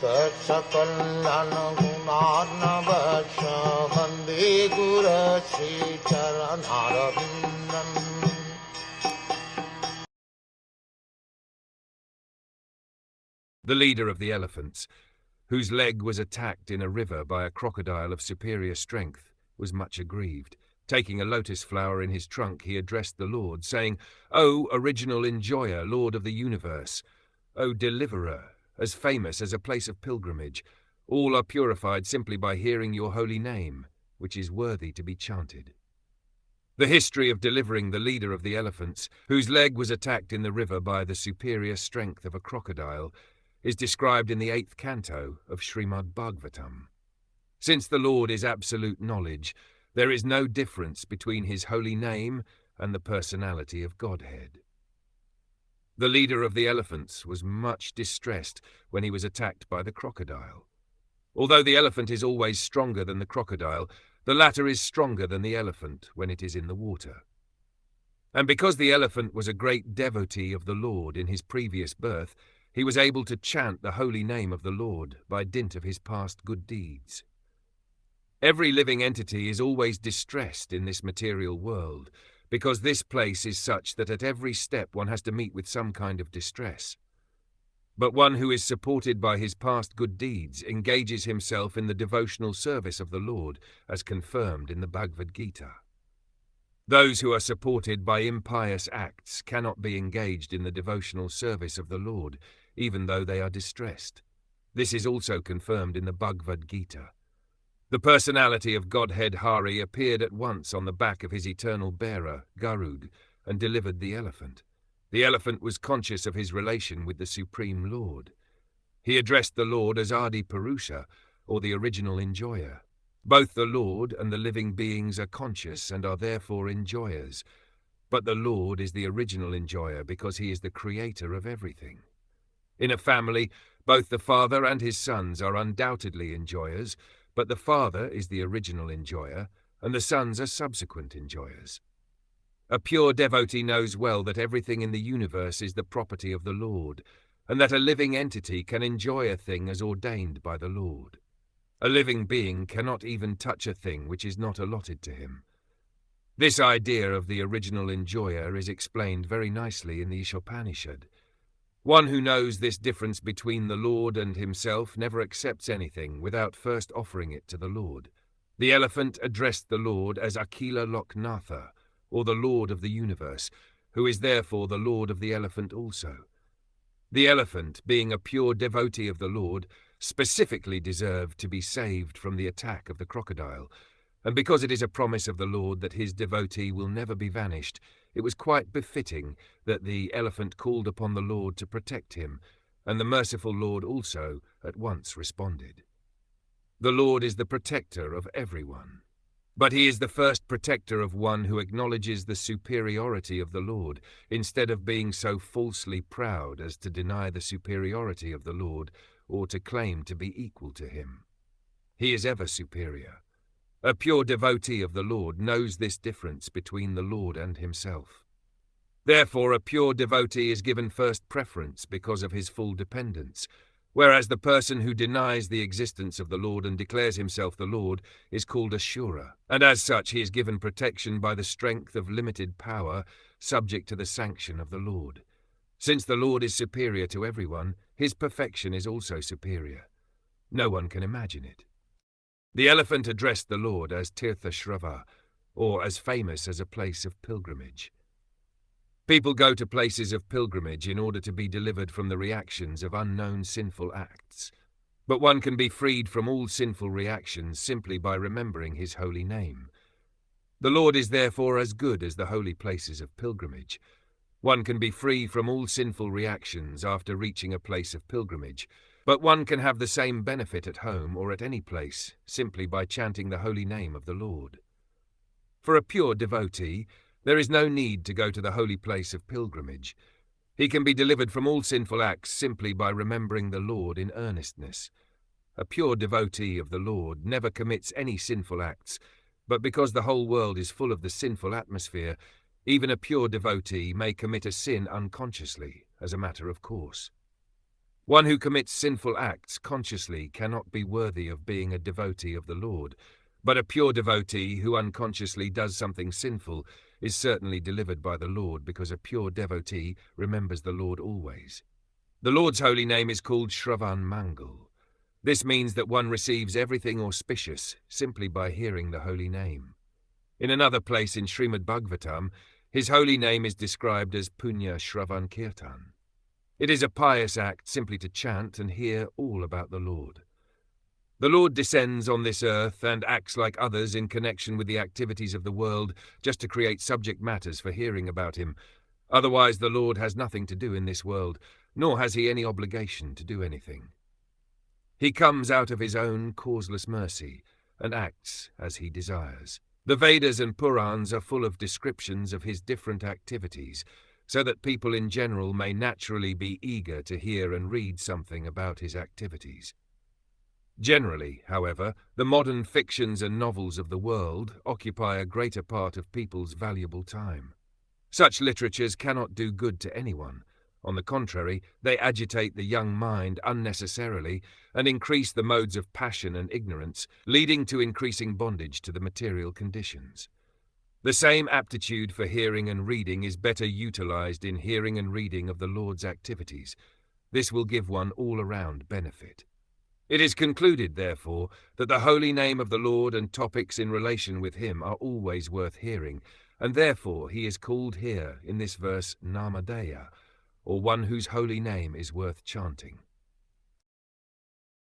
Sakal Gunar Vande Guru Sri Charanaravindan. The leader of the elephants, whose leg was attacked in a river by a crocodile of superior strength, was much aggrieved. Taking a lotus flower in his trunk, he addressed the Lord, saying, "O original enjoyer, Lord of the universe, O deliverer, as famous as a place of pilgrimage, all are purified simply by hearing your holy name, which is worthy to be chanted." The history of delivering the leader of the elephants, whose leg was attacked in the river by the superior strength of a crocodile, is described in the 8th canto of Srimad Bhagwatam. Since the Lord is absolute knowledge, there is no difference between his holy name and the personality of Godhead. The leader of the elephants was much distressed when he was attacked by the crocodile. Although the elephant is always stronger than the crocodile, the latter is stronger than the elephant when it is in the water. And because the elephant was a great devotee of the Lord in his previous birth, he was able to chant the holy name of the Lord by dint of his past good deeds. Every living entity is always distressed in this material world, because this place is such that at every step one has to meet with some kind of distress. But one who is supported by his past good deeds engages himself in the devotional service of the Lord, as confirmed in the Bhagavad Gita. Those who are supported by impious acts cannot be engaged in the devotional service of the Lord, even though they are distressed. This is also confirmed in the Bhagavad Gita. The personality of Godhead Hari appeared at once on the back of his eternal bearer, Garud, and delivered the elephant. The elephant was conscious of his relation with the Supreme Lord. He addressed the Lord as Adi Purusha, or the original enjoyer. Both the Lord and the living beings are conscious and are therefore enjoyers, but the Lord is the original enjoyer because he is the creator of everything. In a family, both the father and his sons are undoubtedly enjoyers, but the father is the original enjoyer, and the sons are subsequent enjoyers. A pure devotee knows well that everything in the universe is the property of the Lord, and that a living entity can enjoy a thing as ordained by the Lord. A living being cannot even touch a thing which is not allotted to him. This idea of the original enjoyer is explained very nicely in the Ishopanishad. One who knows this difference between the Lord and himself never accepts anything without first offering it to the Lord. The elephant addressed the Lord as Akila Loknatha, or the Lord of the universe, who is therefore the Lord of the elephant also. The elephant, being a pure devotee of the Lord, specifically deserved to be saved from the attack of the crocodile, and because it is a promise of the Lord that his devotee will never be vanished, it was quite befitting that the elephant called upon the Lord to protect him, and the merciful Lord also at once responded. The Lord is the protector of everyone, but he is the first protector of one who acknowledges the superiority of the Lord, instead of being so falsely proud as to deny the superiority of the Lord or to claim to be equal to him. He is ever superior. A pure devotee of the Lord knows this difference between the Lord and himself. Therefore, a pure devotee is given first preference because of his full dependence, whereas the person who denies the existence of the Lord and declares himself the Lord is called a Shura, and as such he is given protection by the strength of limited power, subject to the sanction of the Lord. Since the Lord is superior to everyone, his perfection is also superior. No one can imagine it. The elephant addressed the Lord as Tirthashrava, or as famous as a place of pilgrimage. People go to places of pilgrimage in order to be delivered from the reactions of unknown sinful acts, but one can be freed from all sinful reactions simply by remembering his holy name. The Lord is therefore as good as the holy places of pilgrimage. One can be free from all sinful reactions after reaching a place of pilgrimage, but one can have the same benefit at home or at any place simply by chanting the holy name of the Lord. For a pure devotee, there is no need to go to the holy place of pilgrimage. He can be delivered from all sinful acts simply by remembering the Lord in earnestness. A pure devotee of the Lord never commits any sinful acts, but because the whole world is full of the sinful atmosphere, even a pure devotee may commit a sin unconsciously, as a matter of course. One who commits sinful acts consciously cannot be worthy of being a devotee of the Lord, but a pure devotee who unconsciously does something sinful is certainly delivered by the Lord, because a pure devotee remembers the Lord always. The Lord's holy name is called Shravan Mangal. This means that one receives everything auspicious simply by hearing the holy name. In another place in Srimad Bhagwatam, his holy name is described as Punya Shravan Kirtan. It is a pious act simply to chant and hear all about the Lord. The Lord descends on this earth and acts like others in connection with the activities of the world just to create subject matters for hearing about him. Otherwise, the Lord has nothing to do in this world, nor has he any obligation to do anything. He comes out of his own causeless mercy and acts as he desires. The Vedas and Purans are full of descriptions of his different activities, so that people in general may naturally be eager to hear and read something about his activities. Generally, however, the modern fictions and novels of the world occupy a greater part of people's valuable time. Such literatures cannot do good to anyone. On the contrary, they agitate the young mind unnecessarily and increase the modes of passion and ignorance, leading to increasing bondage to the material conditions. The same aptitude for hearing and reading is better utilized in hearing and reading of the Lord's activities. This will give one all-around benefit. It is concluded, therefore, that the holy name of the Lord and topics in relation with him are always worth hearing, and therefore he is called here in this verse Namadaya, or one whose holy name is worth chanting.